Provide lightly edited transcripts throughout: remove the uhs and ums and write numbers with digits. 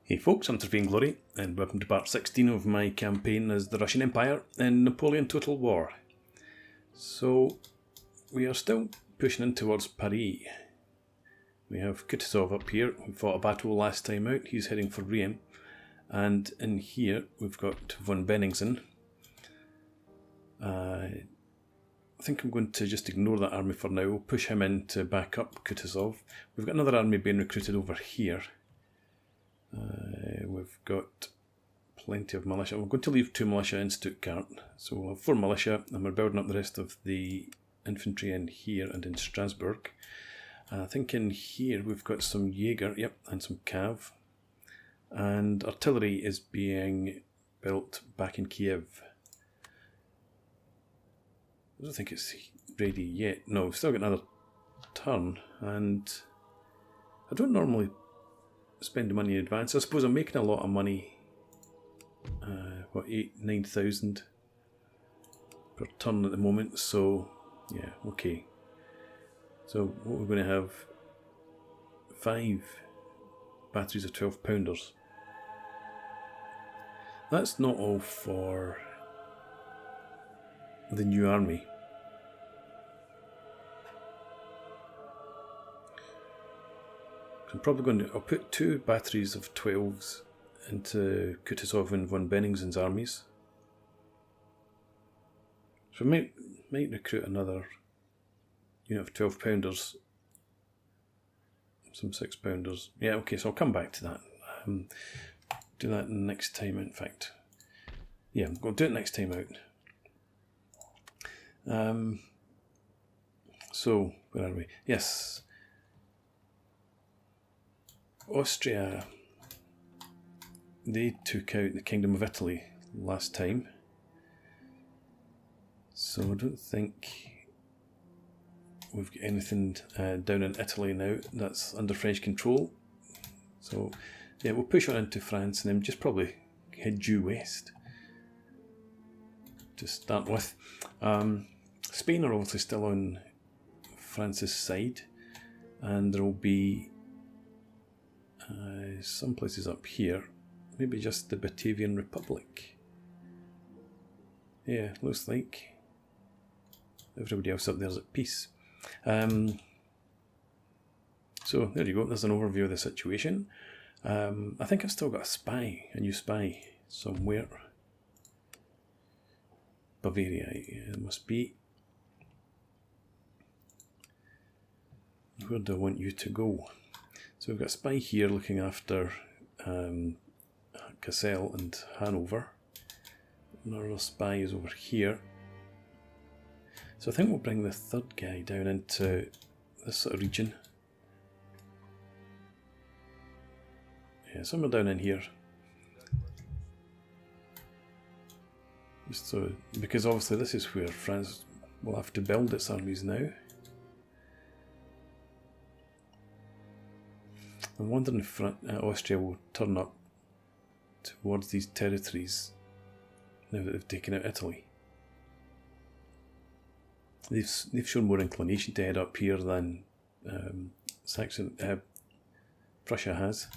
Hey folks, I'm Tervain Glory, and welcome to part 16 of my campaign as the Russian Empire in Napoleon Total War. So, we are still pushing in towards Paris. We have Kutuzov up here, who fought a battle last time out. He's heading for Reims. And in here, we've got von Benningsen. I think I'm going to just ignore that army for now. We'll push him in to back up Kutuzov. We've got another army being recruited over here. We've got plenty of militia. We're going to leave 2 militia in Stuttgart. So we'll have 4 militia, and we're building up the rest of the infantry in here and in Strasbourg. I think in here we've got some Jaeger, yep, and some Cav. And artillery is being built back in Kiev. I don't think it's ready yet. No, we've still got another turn, and I don't normally spend the money in advance. I suppose I'm making a lot of money. What, 9,000 per turn at the moment, so yeah, okay. So what we're going to have 5 batteries of 12 pounders. That's not all for the new army. I'm probably going to, I'll put 2 batteries of 12s into Kutuzov and von Benningsen's armies. So I might recruit another unit of 12 pounders. Some 6 pounders. Yeah, okay, so I'll come back to that. Do that next time, in fact. Yeah, I'm going to do it next time out. So, where are we? Yes. Austria, they took out the Kingdom of Italy last time. So I don't think we've got anything down in Italy now that's under French control. So yeah, we'll push on into France and then just probably head due west to start with. Spain are obviously still on France's side, and there will be some places up here, maybe just the Batavian Republic. Yeah, looks like everybody else up there is at peace. So there you go, there's an overview of the situation. I think I've still got a new spy somewhere. Bavaria, it must be. Where do I want you to go? So we've got a spy here looking after Kassel and Hanover. Another spy is over here. So I think we'll bring the 3rd guy down into this sort of region. Yeah, somewhere down in here. Just so, because obviously this is where France will have to build its armies now. I'm wondering if Austria will turn up towards these territories now that they've taken out Italy. They've shown more inclination to head up here than Prussia has.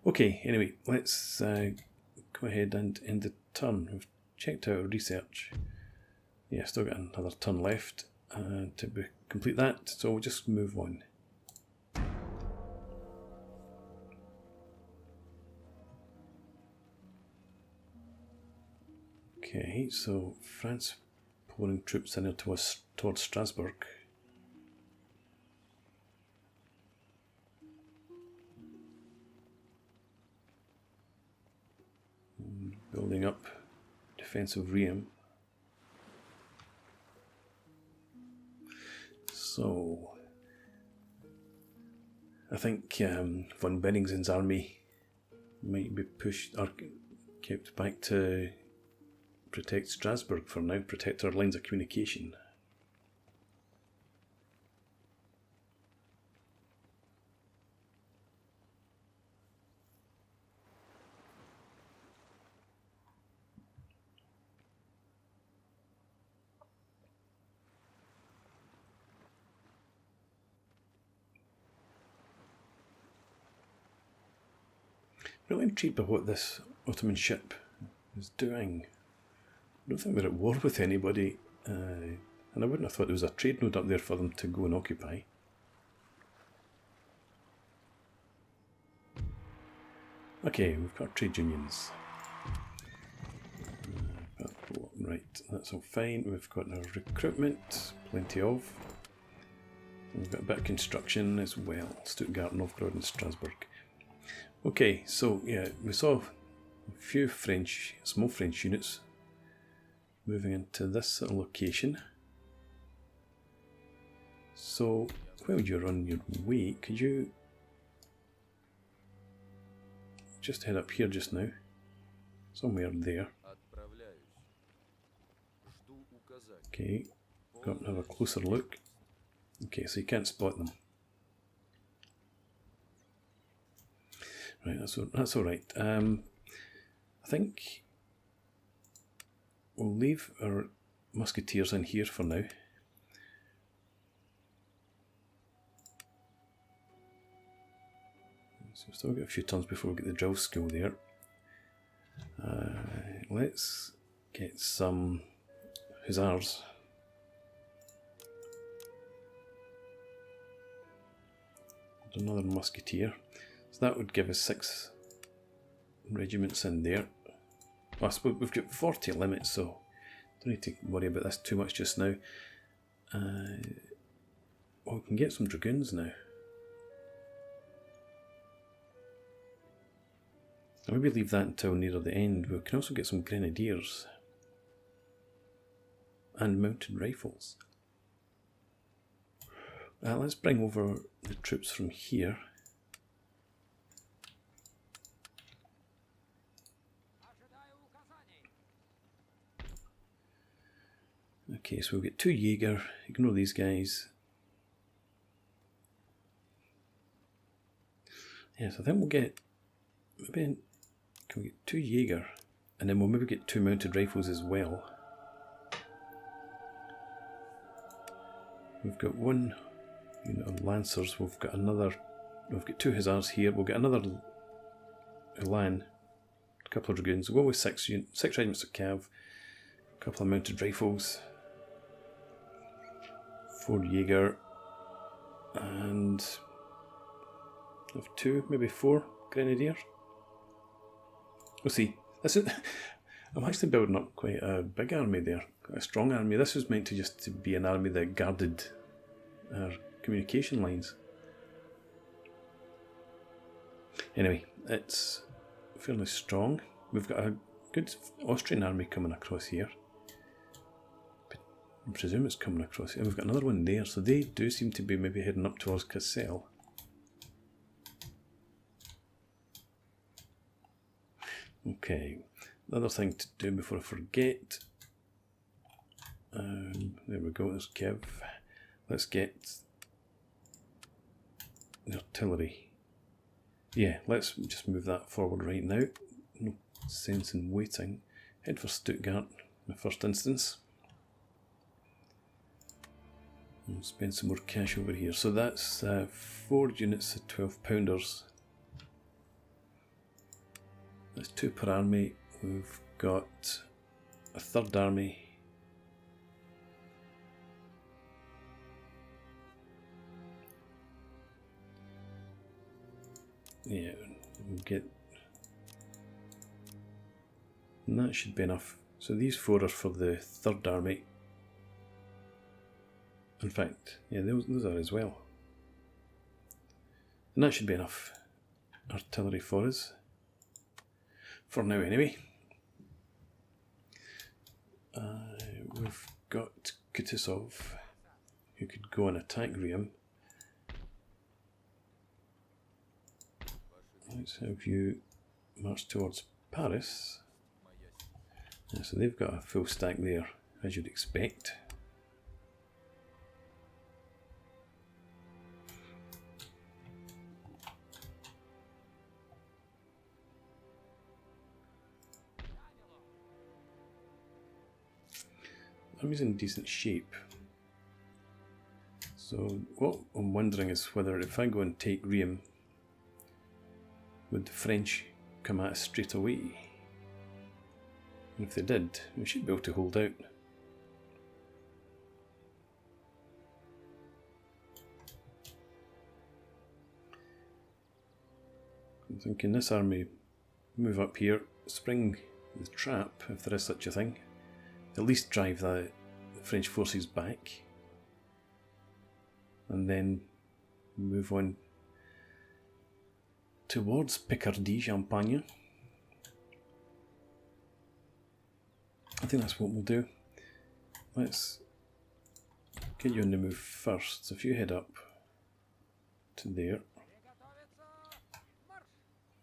Okay, anyway, let's go ahead and end the turn. We've checked out our research. Yeah, still got another turn left to complete that, so we'll just move on. Okay, so France pouring troops in here towards Strasbourg. Building up defensive Reims. So I think von Benningsen's army might be pushed or kept back to protect Strasbourg for now, protect our lines of communication. really intrigued by what this Ottoman ship is doing. I don't think they're at war with anybody, and I wouldn't have thought there was a trade node up there for them to go and occupy. Okay, we've got trade unions. Right, that's all fine. We've got our recruitment, plenty of. We've got a bit of construction as well. Stuttgart, Novgorod and Strasbourg. Okay, so yeah, we saw a few small French units moving into this sort of location. So while you're on your way, could you just head up here just now? Somewhere there. Okay, go up and have a closer look. Okay, so you can't spot them. Right, that's all right. I think we'll leave our musketeers in here for now. So we've still got a few turns before we get the drill school there. Let's get some hussars. Another musketeer. So that would give us 6 regiments in there. Well, I suppose we've got 40 limits, so don't need to worry about this too much just now. Well, we can get some dragoons now. I'll maybe leave that until nearer the end. We can also get some grenadiers and mounted rifles. Let's bring over the troops from here. Okay, so we'll get 2 Jaeger, ignore these guys. Yes, I think we'll get, maybe, can we get 2 Jaeger? And then we'll maybe get 2 mounted rifles as well. We've got 1 unit of lancers, we've got 2 hussars here, we'll get another Elan, a couple of dragoons, we'll go with 6 regiments of cav, a couple of mounted rifles, 4 Jaeger, and I have 2, maybe 4 grenadiers. We'll see. I'm actually building up quite a big army there, quite a strong army. This was meant to just be an army that guarded our communication lines. Anyway, it's fairly strong. We've got a good Austrian army coming across here. I presume it's coming across here. We've got another one there, so they do seem to be maybe heading up towards Cassel. Okay, another thing to do before I forget. There we go, there's Kev. Let's get the artillery. Yeah, let's just move that forward right now. No sense in waiting. Head for Stuttgart in the first instance. We'll spend some more cash over here. So that's 4 units of 12-pounders. That's 2 per army. We've got a 3rd army. Yeah, we'll get, and that should be enough. So these 4 are for the 3rd army. In fact, yeah, those are as well. And that should be enough artillery for us. For now, anyway. We've got Kutuzov, who could go and attack Riem. Let's have you march towards Paris. Yeah, so they've got a full stack there, as you'd expect. Army's in decent shape. So what I'm wondering is whether if I go and take Riem, would the French come at us straight away. And if they did, we should be able to hold out. I'm thinking this army move up here, spring the trap, if there is such a thing, at least drive the French forces back, and then move on towards Picardy, Champagne. I think that's what we'll do. Let's get you on the move first. So if you head up to there,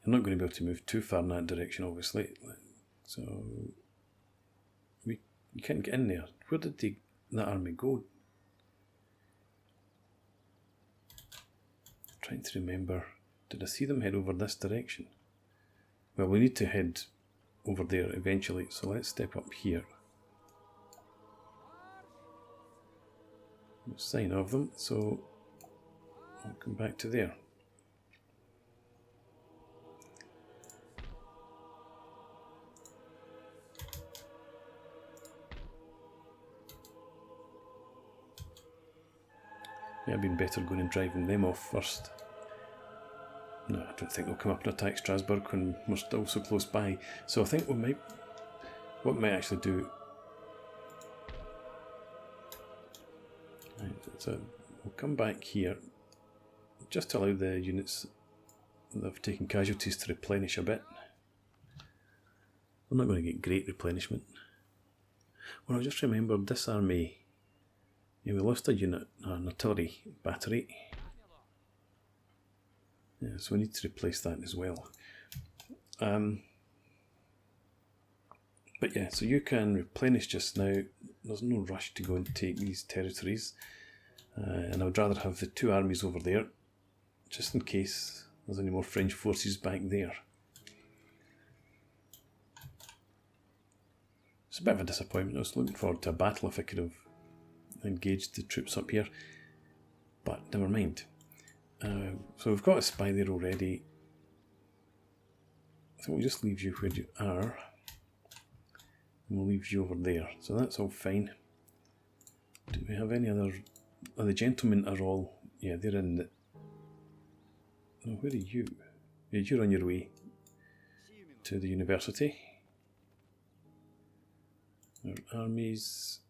you're not going to be able to move too far in that direction, obviously. So you can't get in there. Where did that army go? I'm trying to remember. Did I see them head over this direction? Well, we need to head over there eventually, so let's step up here. No sign of them, so I'll come back to there. Yeah, it'd been better going and driving them off first. No, I don't think they'll come up and attack Strasbourg when we're still so close by. So I think what we might actually do. Right, so we'll come back here just to allow the units that have taken casualties to replenish a bit. We're not going to get great replenishment. Well, I just remembered this army. Yeah, we lost a unit, an artillery battery. Yeah, so we need to replace that as well. But yeah, so you can replenish just now. There's no rush to go and take these territories. And I would rather have the two armies over there, just in case there's any more French forces back there. It's a bit of a disappointment. I was looking forward to a battle if I could have engaged the troops up here, but never mind. So we've got a spy there already. So we'll just leave you where you are, and we'll leave you over there. So that's all fine. Do we have any other? Oh, the gentlemen are all, yeah, they're in the. Oh, where are you? Yeah, you're on your way to the university. Our armies.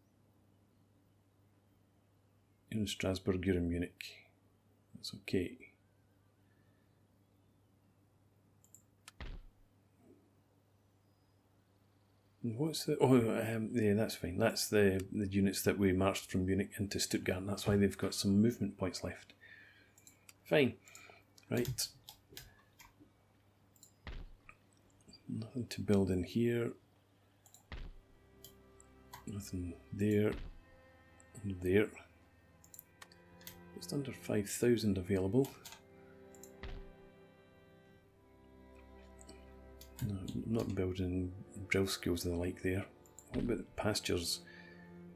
You're in Strasbourg, you're in Munich. That's okay. What's the... Oh, yeah, that's fine. That's the units that we marched from Munich into Stuttgart. That's why they've got some movement points left. Fine. Right. Nothing to build in here. Nothing there. And there. Just under 5,000 available. No, not building drill skills and the like there. What about the pastures?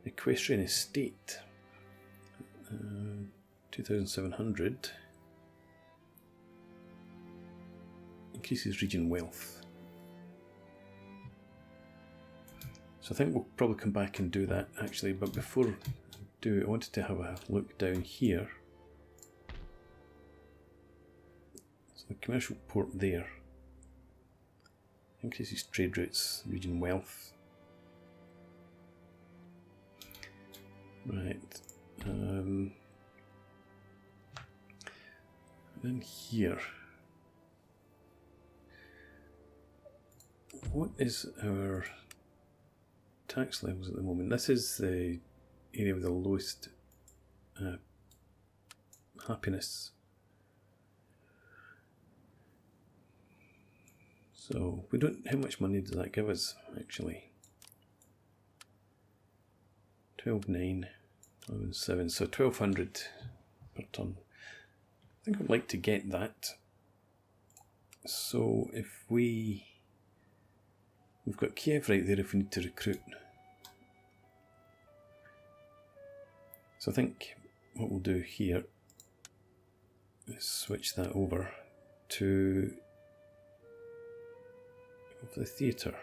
Equestrian estate. 2,700. Increases region wealth. So I think we'll probably come back and do that actually, but before I do, I wanted to have a look down here. So the commercial port there. Increases trade routes, region wealth. Right. Then here. What is our tax levels at the moment? This is the area with the lowest happiness. So we don't. How much money does that give us actually? 12,9, 11,7. So 1,200 per ton. I think I'd like to get that. So if we've got Kiev right there if we need to recruit. So I think what we'll do here is switch that over to of the theatre.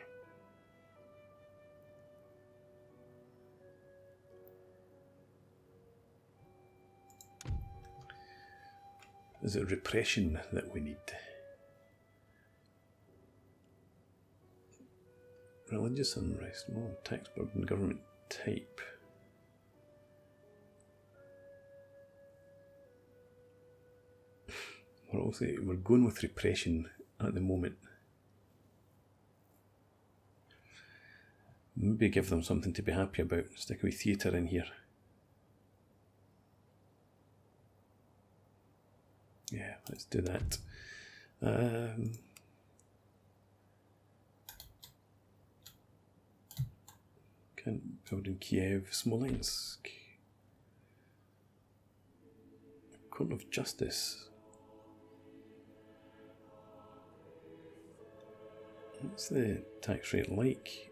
Is it repression that we need? Religious unrest, more tax burden, government type. We're going with repression at the moment. Maybe give them something to be happy about. Stick a wee theatre in here. Yeah, let's do that. Can't build in Kiev, Smolensk. Court of Justice. What's the tax rate like?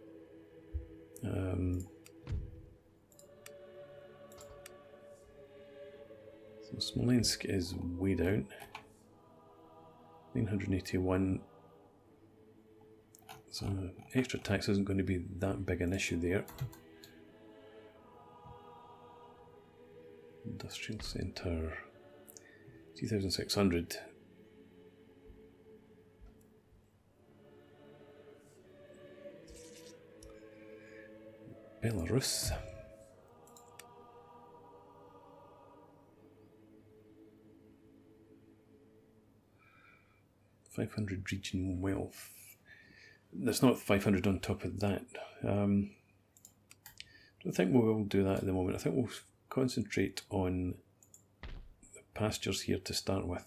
So Smolensk is way down. 981. So extra tax isn't going to be that big an issue there. Industrial Centre 2,600. Belarus. $500 region wealth. There's not 500 on top of that. I don't think we will do that at the moment. I think we'll concentrate on the pastures here to start with.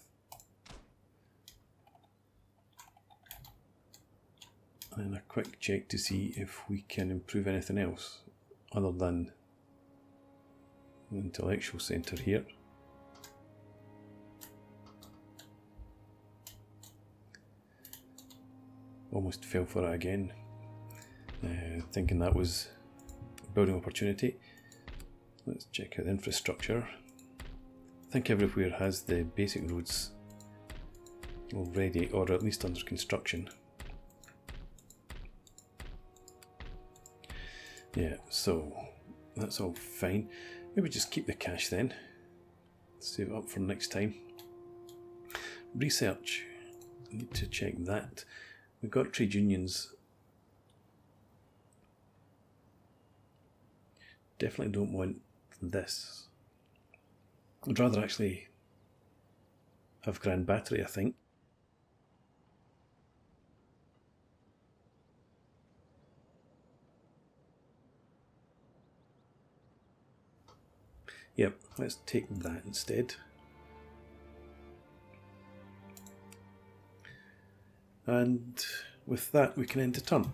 And a quick check to see if we can improve anything else other than the intellectual centre here. Almost fell for it again, thinking that was a building opportunity. Let's check out the infrastructure. I think everywhere has the basic roads already, or at least under construction. Yeah, so that's all fine. Maybe just keep the cash then. Save it up for next time. Research. Need to check that. We've got trade unions. Definitely don't want this. I'd rather actually have Grand Battery, I think. Yep, let's take that instead. And with that, we can end the turn.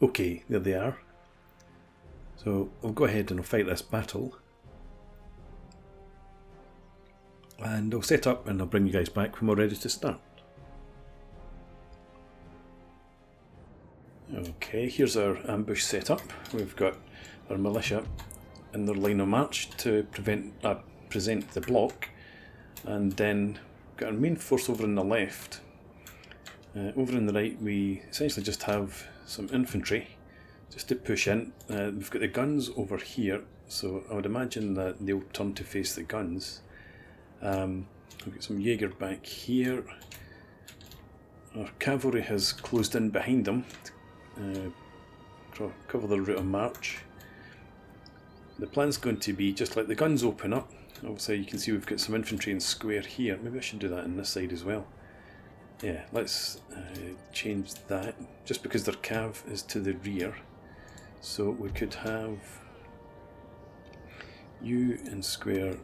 Okay, there they are. So I'll go ahead and I'll fight this battle. And I'll set up and I'll bring you guys back when we're ready to start. Okay, here's our ambush setup. We've got our militia in their line of march to present the block, and then got our main force over on the left. Over on the right we essentially just have some infantry just to push in. We've got the guns over here, so I would imagine that they'll turn to face the guns. We've got some Jaeger back here. Our cavalry has closed in behind them to cover the route of march. The plan's going to be just let the guns open up. Obviously you can see we've got some infantry in square here. Maybe I should do that on this side as well. Yeah, let's change that, just because their cav is to the rear. So we could have you in square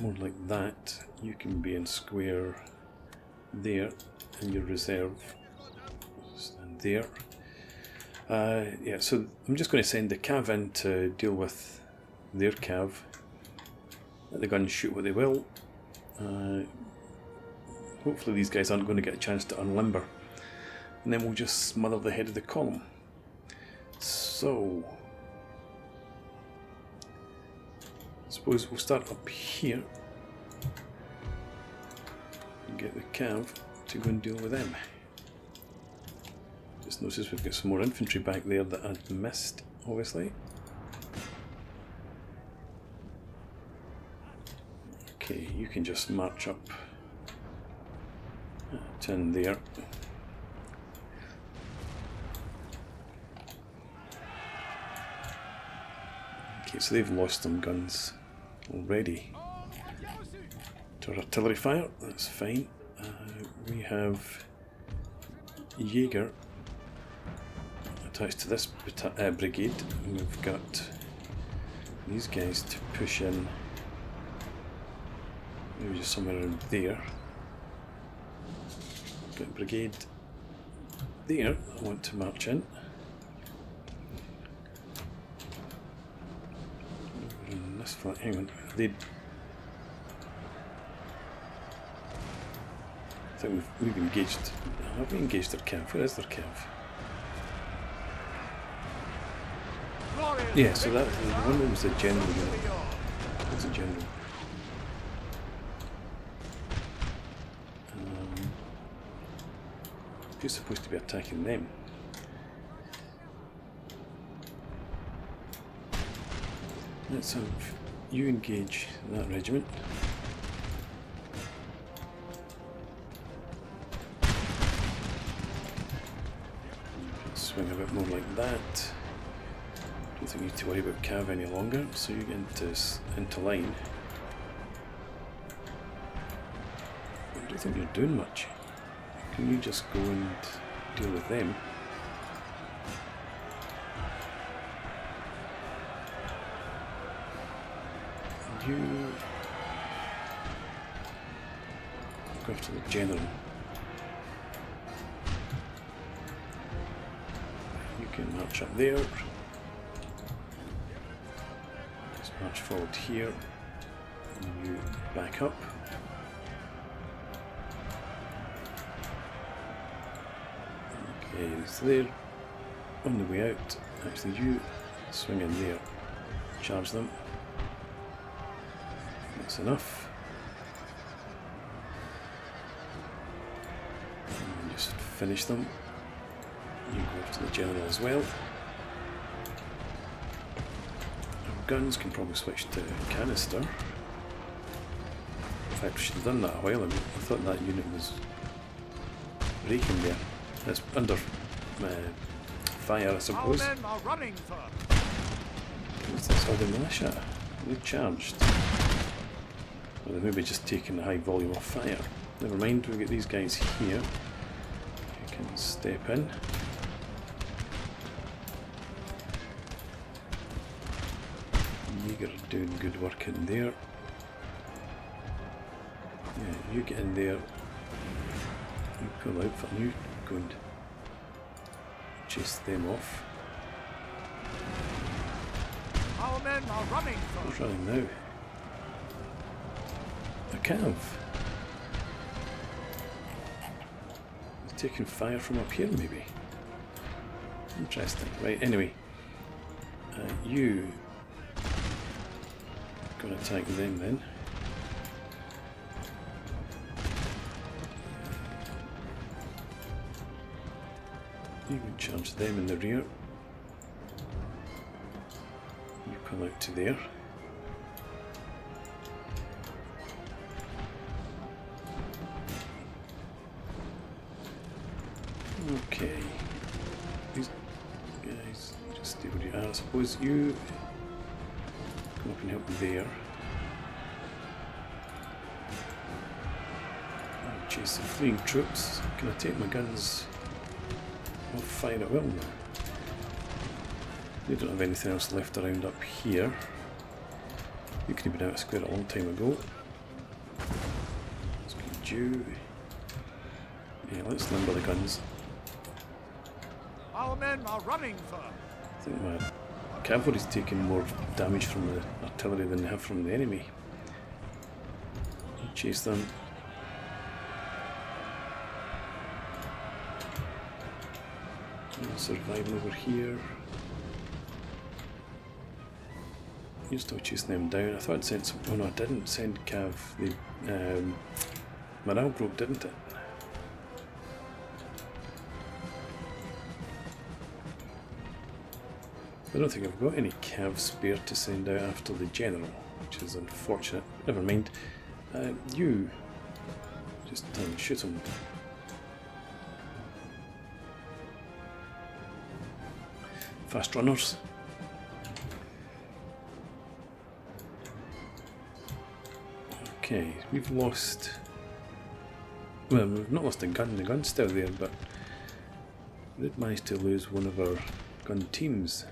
more like that. You can be in square there, and your reserve stand there. Yeah, so I'm just going to send the cav in to deal with their cav. Let the guns shoot what they will. Hopefully these guys aren't going to get a chance to unlimber. and then we'll just smother the head of the column. So, I suppose we'll start up here and get the cav to go and deal with them. Just notice we've got some more infantry back there that I'd missed, obviously. Okay, you can just march up to in there. Okay, so they've lost some guns already to our artillery fire, that's fine. We have Jaeger attached to this brigade, and we've got these guys to push in, maybe just somewhere around there. Got a brigade there, I want to march in. In this flat, hang on, I think we've engaged, have we engaged their cav? Where is their cav? Yeah, so that one of them was the general unit. It's a general. You're supposed to be attacking them. Let's have you engage that regiment. Swing a bit more like that. Don't think you need to worry about cav any longer, so you get into line. I don't think you're doing much. Can you just go and deal with them? You go after the general. You can march up there. Just march forward here. And you back up. Okay, it's there. On the way out, actually you swing in there. Charge them. That's enough. And just finish them. You go after the general as well. Our guns can probably switch to canister. In fact, we should have done that a while ago. I thought that unit was breaking there. It's under fire, I suppose. Our men are running, sir. What's this other militia? They've charged. Well, they've maybe just taken a high volume of fire. Never mind, we've got these guys here. You can step in. Jaeger are doing good work in there. Yeah, you get in there. You pull out for you. Go and chase them off. Our men are running, sir. Who's running now? A cav. He's taking fire from up here, maybe. Interesting. Right, anyway. You gonna attack them then. You can charge them in the rear. You pull out to there. Okay. These guys just stay where you are. I suppose you come up and help me there. I'll chase the fleeing troops. Can I take my guns? I'll fire at will now. We don't have anything else left around up here. You could have been out of square a long time ago. Let's get you. Yeah, let's limber the guns. Our men are running, sir. I think my cavalry's taking more damage from the artillery than they have from the enemy. You chase them. Surviving over here. You're still chasing them down. I thought I'd sent some. Oh no, I didn't send Cav. The morale broke, didn't it? I don't think I've got any Cav spare to send out after the general, which is unfortunate. Never mind. You just shoot them. Fast runners. Okay, we've lost. Well, we've not lost a gun. The gun's still there, but we did manage to lose one of our gun teams.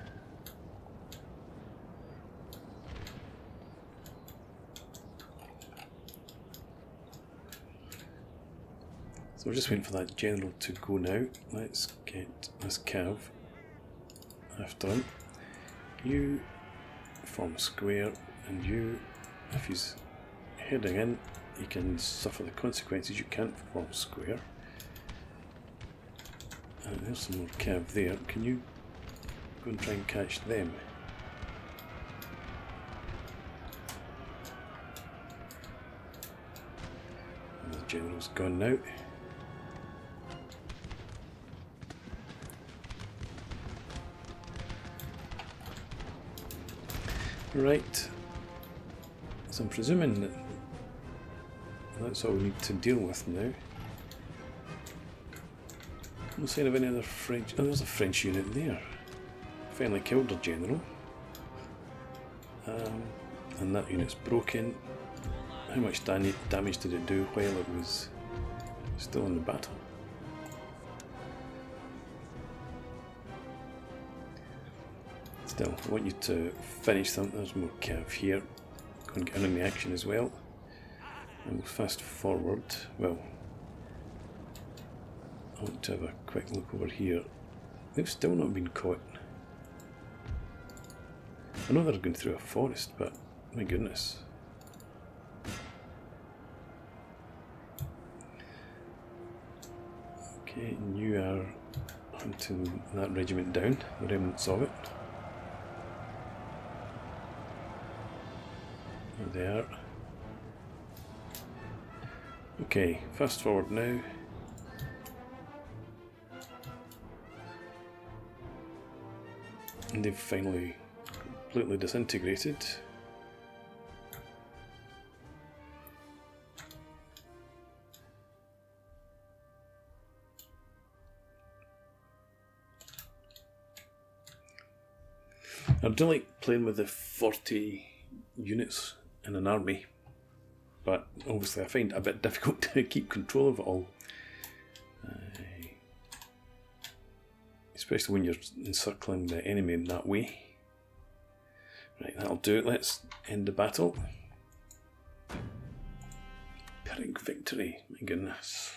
So we're just waiting for that general to go now. Let's get this Cav after him. You form a square, and you, if he's heading in, he can suffer the consequences. You can't form a square. And there's some more Cav there. Can you go and try and catch them? And the general's gone now. Right, so I'm presuming that that's all we need to deal with now. No sign of any other French. Oh, there's a French unit there. Finally killed their general. And that unit's broken. How much damage did it do while it was still in the battle? Still, I want you to finish them. There's more Cav here. Go and get in on the action as well. And we'll fast forward. Well, I want to have a quick look over here. They've still not been caught. I know they're going through a forest, but my goodness. Okay, and you are hunting that regiment down, the remnants of it. There they are. Okay, fast forward now. And they've finally completely disintegrated. I do like playing with the 40 units in an army, but obviously I find it a bit difficult to keep control of it all. Especially when you're encircling the enemy in that way. Right, that'll do it. Let's end the battle. Pyrrhic victory, my goodness.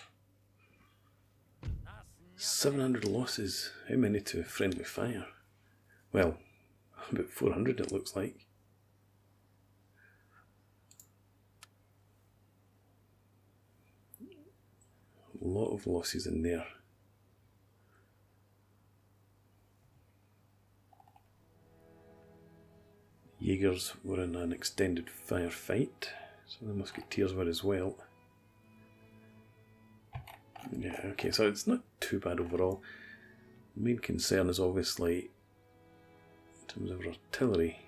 700 losses. How many to friendly fire? Well, about 400 it looks like. A lot of losses in there. Jaegers were in an extended firefight, so the musketeers were as well. Yeah, okay, so it's not too bad overall. The main concern is obviously in terms of artillery.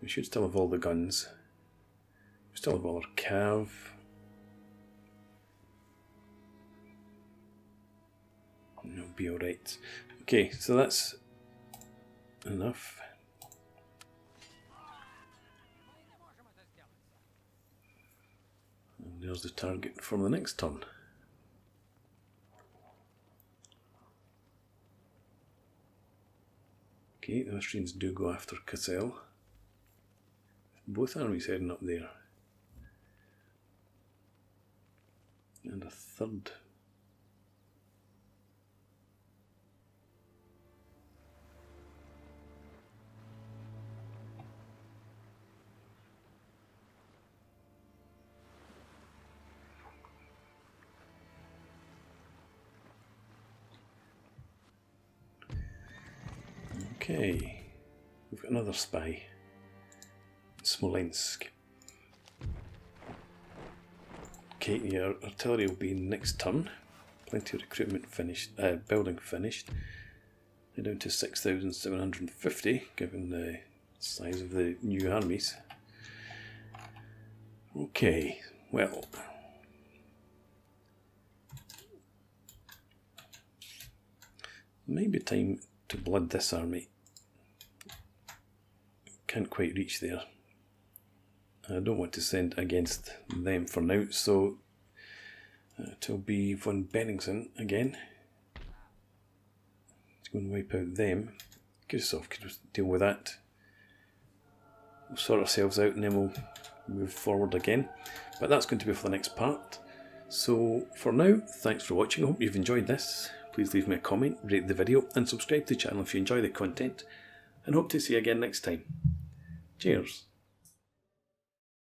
We should still have all the guns. We still have all our cav. And it'll be alright. Okay, so that's enough. And there's the target for the next turn. Okay, the Austrians do go after Cassel. Both armies heading up there. And a third. Okay, we've got another spy. Smolensk. Okay, the artillery will be next turn. Plenty of recruitment finished, building finished. They're down to 6,750, given the size of the new armies. Okay, well. Maybe time to blood this army. Can't quite reach there. I don't want to send against them for now, so it'll be von Benningsen again. Let's go and wipe out them. Gustav could deal with that. We'll sort ourselves out and then we'll move forward again. But that's going to be for the next part. So for now, thanks for watching. I hope you've enjoyed this. Please leave me a comment, rate the video and subscribe to the channel if you enjoy the content. And hope to see you again next time. Cheers.